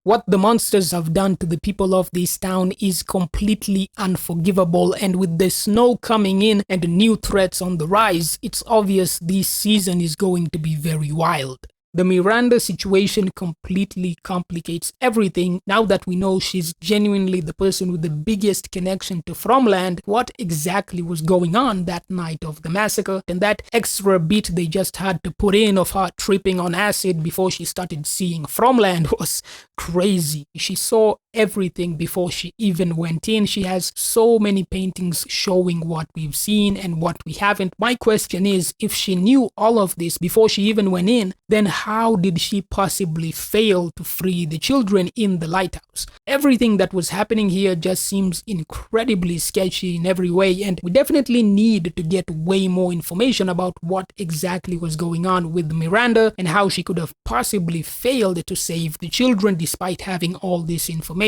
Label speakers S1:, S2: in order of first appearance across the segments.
S1: What the monsters have done to the people of this town is completely unforgivable, and with the snow coming in and new threats on the rise, it's obvious this season is going to be very wild. The Miranda situation completely complicates everything now that we know she's genuinely the person with the biggest connection to Fromland. What exactly was going on that night of the massacre, and that extra bit they just had to put in of her tripping on acid before she started seeing Fromland was crazy. She saw everything before she even went in. She has so many paintings showing what we've seen and what we haven't. My question is, if she knew all of this before she even went in, then how did she possibly fail to free the children in the lighthouse? Everything that was happening here just seems incredibly sketchy in every way, and we definitely need to get way more information about what exactly was going on with Miranda and how she could have possibly failed to save the children despite having all this information.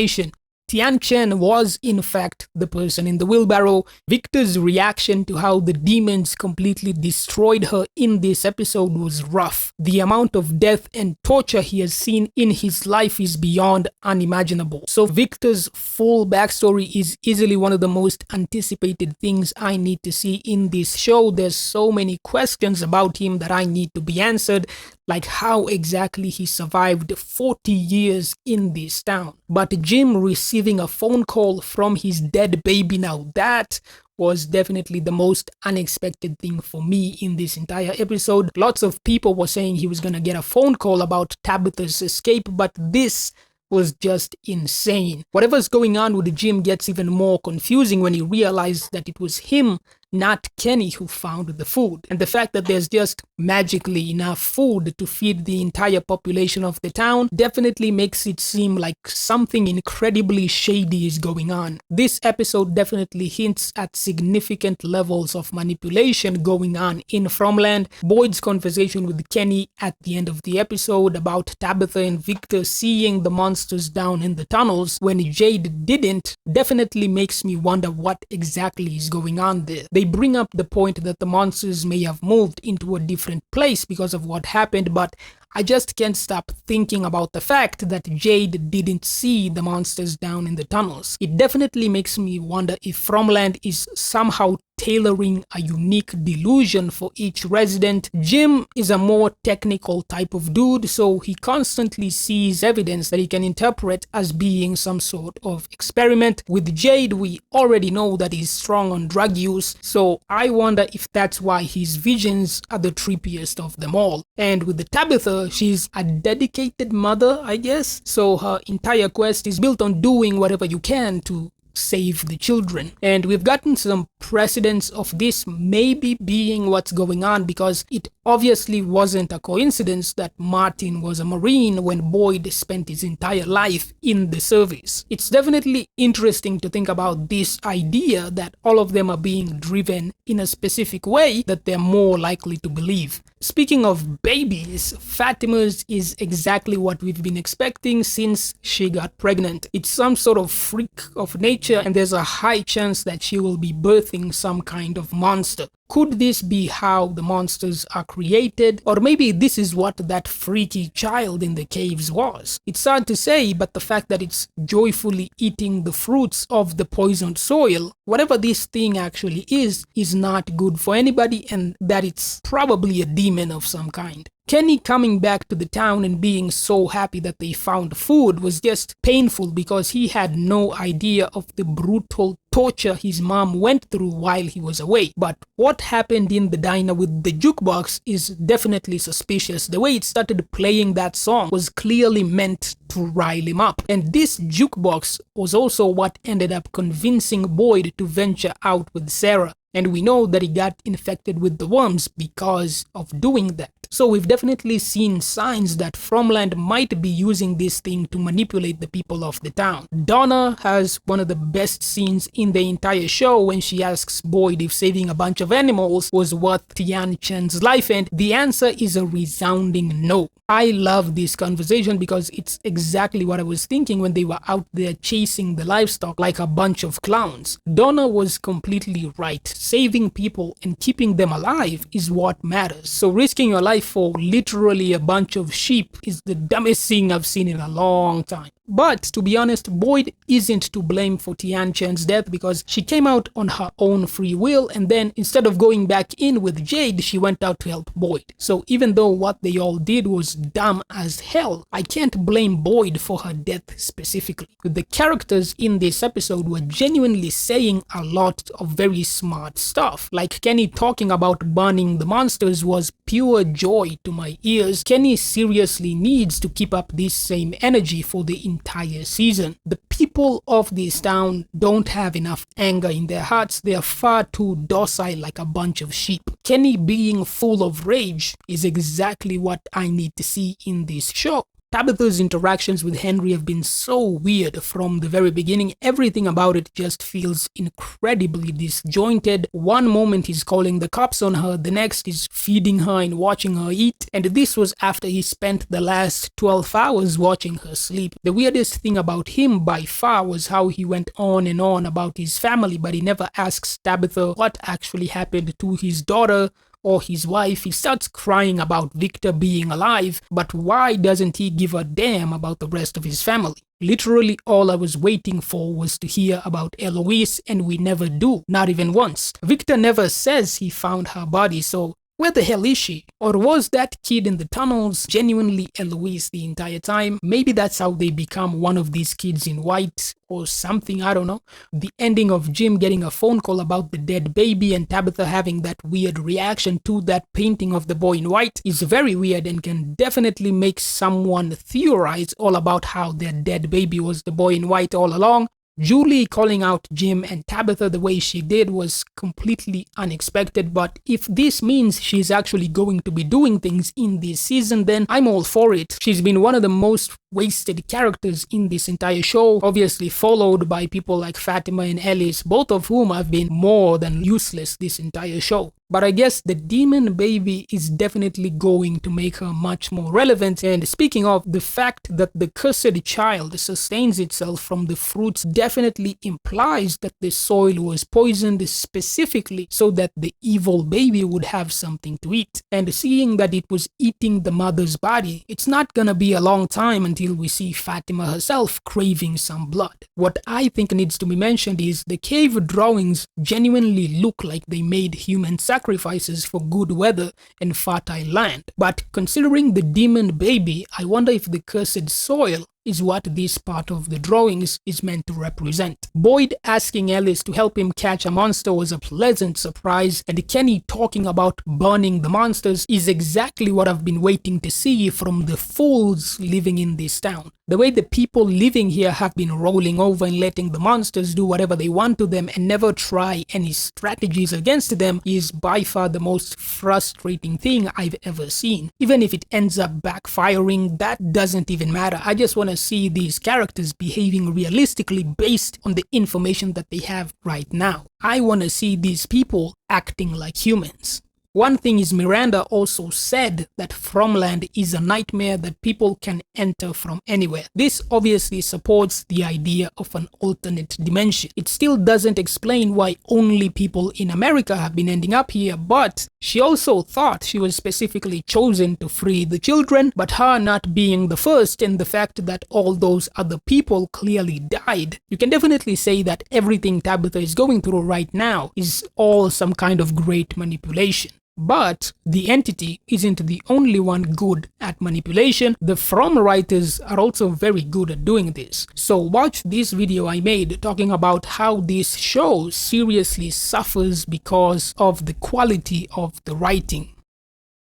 S1: Tian Chen was in fact the person in the wheelbarrow. Victor's reaction to how the demons completely destroyed her in this episode was rough. The amount of death and torture he has seen in his life is beyond unimaginable. So Victor's full backstory is easily one of the most anticipated things I need to see in this show. There's so many questions about him that I need to be answered, like how exactly he survived 40 years in this town. But Jim receiving a phone call from his dead baby, now that was definitely the most unexpected thing for me in this entire episode. Lots of people were saying he was gonna get a phone call about Tabitha's escape, but this was just insane. Whatever's going on with Jim gets even more confusing when he realized that it was him, not Kenny, who found the food. And the fact that there's just magically enough food to feed the entire population of the town definitely makes it seem like something incredibly shady is going on. This episode definitely hints at significant levels of manipulation going on in Fromland. Boyd's conversation with Kenny at the end of the episode about Tabitha and Victor seeing the monsters down in the tunnels when Jade didn't definitely makes me wonder what exactly is going on there. They bring up the point that the monsters may have moved into a different place because of what happened, but I just can't stop thinking about the fact that Jade didn't see the monsters down in the tunnels. It definitely makes me wonder if Fromland is somehow tailoring a unique delusion for each resident. Jim is a more technical type of dude, so he constantly sees evidence that he can interpret as being some sort of experiment. With Jade, we already know that he's strong on drug use, so I wonder if that's why his visions are the trippiest of them all. And with the Tabitha, she's a dedicated mother, I guess, so her entire quest is built on doing whatever you can to save the children. And we've gotten some precedence of this maybe being what's going on, because it obviously wasn't a coincidence that Martin was a Marine when Boyd spent his entire life in the service. It's definitely interesting to think about this idea that all of them are being driven in a specific way that they're more likely to believe. Speaking of babies, Fatima's is exactly what we've been expecting since she got pregnant. It's some sort of freak of nature, and there's a high chance that she will be birthing some kind of monster. Could this be how the monsters are created? Or maybe this is what that freaky child in the caves was. It's hard to say, but the fact that it's joyfully eating the fruits of the poisoned soil, whatever this thing actually is not good for anybody, and that it's probably a demon of some kind. Kenny coming back to the town and being so happy that they found food was just painful because he had no idea of the brutal torture his mom went through while he was away. But what happened in the diner with the jukebox is definitely suspicious. The way it started playing that song was clearly meant to rile him up. And this jukebox was also what ended up convincing Boyd to venture out with Sarah. And we know that he got infected with the worms because of doing that. So we've definitely seen signs that Fromland might be using this thing to manipulate the people of the town. Donna has one of the best scenes in the entire show when she asks Boyd if saving a bunch of animals was worth Tian Chen's life, and the answer is a resounding no. I love this conversation because it's exactly what I was thinking when they were out there chasing the livestock like a bunch of clowns. Donna was completely right. Saving people and keeping them alive is what matters. So risking your life for literally a bunch of sheep is the dumbest thing I've seen in a long time. But to be honest, Boyd isn't to blame for Tian Chen's death because she came out on her own free will, and then instead of going back in with Jade, she went out to help Boyd. So even though what they all did was dumb as hell, I can't blame Boyd for her death specifically. The characters in this episode were genuinely saying a lot of very smart stuff. Like Kenny talking about burning the monsters was pure joy to my ears. Kenny seriously needs to keep up this same energy for the entire season. The people of this town don't have enough anger in their hearts. They are far too docile like a bunch of sheep. Kenny being full of rage is exactly what I need to see in this show. Tabitha's interactions with Henry have been so weird from the very beginning. Everything about it just feels incredibly disjointed. One moment he's calling the cops on her, the next is feeding her and watching her eat, and this was after he spent the last 12 hours watching her sleep. The weirdest thing about him by far was how he went on and on about his family, but he never asks Tabitha what actually happened to his daughter or his wife. He starts crying about Victor being alive, but why doesn't he give a damn about the rest of his family? Literally all I was waiting for was to hear about Eloise, and we never do, not even once. Victor never says he found her body, so where the hell is she? Or was that kid in the tunnels genuinely Eloise the entire time? Maybe that's how they become one of these kids in white or something, I don't know. The ending of Jim getting a phone call about the dead baby and Tabitha having that weird reaction to that painting of the boy in white is very weird and can definitely make someone theorize all about how their dead baby was the boy in white all along. Julie calling out Jim and Tabitha the way she did was completely unexpected, but if this means she's actually going to be doing things in this season, then I'm all for it. She's been one of the most wasted characters in this entire show, obviously followed by people like Fatima and Eloise, both of whom have been more than useless this entire show. But I guess the demon baby is definitely going to make her much more relevant. And speaking of, the fact that the cursed child sustains itself from the fruits definitely implies that the soil was poisoned specifically so that the evil baby would have something to eat. And seeing that it was eating the mother's body, it's not gonna be a long time until we see Fatima herself craving some blood. What I think needs to be mentioned is the cave drawings genuinely look like they made human sacrifices for good weather and fertile land. But considering the demon baby, I wonder if the cursed soil is what this part of the drawings is meant to represent. Boyd asking Eloise to help him catch a monster was a pleasant surprise, and Kenny talking about burning the monsters is exactly what I've been waiting to see from the fools living in this town. The way the people living here have been rolling over and letting the monsters do whatever they want to them and never try any strategies against them is by far the most frustrating thing I've ever seen. Even if it ends up backfiring, that doesn't even matter. I just want to see these characters behaving realistically based on the information that they have right now. I want to see these people acting like humans. One thing is, Miranda also said that Fromland is a nightmare that people can enter from anywhere. This obviously supports the idea of an alternate dimension. It still doesn't explain why only people in America have been ending up here, but she also thought she was specifically chosen to free the children, but her not being the first and the fact that all those other people clearly died, you can definitely say that everything Tabitha is going through right now is all some kind of great manipulation. But the entity isn't the only one good at manipulation. The From writers are also very good at doing this. So watch this video I made talking about how this show seriously suffers because of the quality of the writing.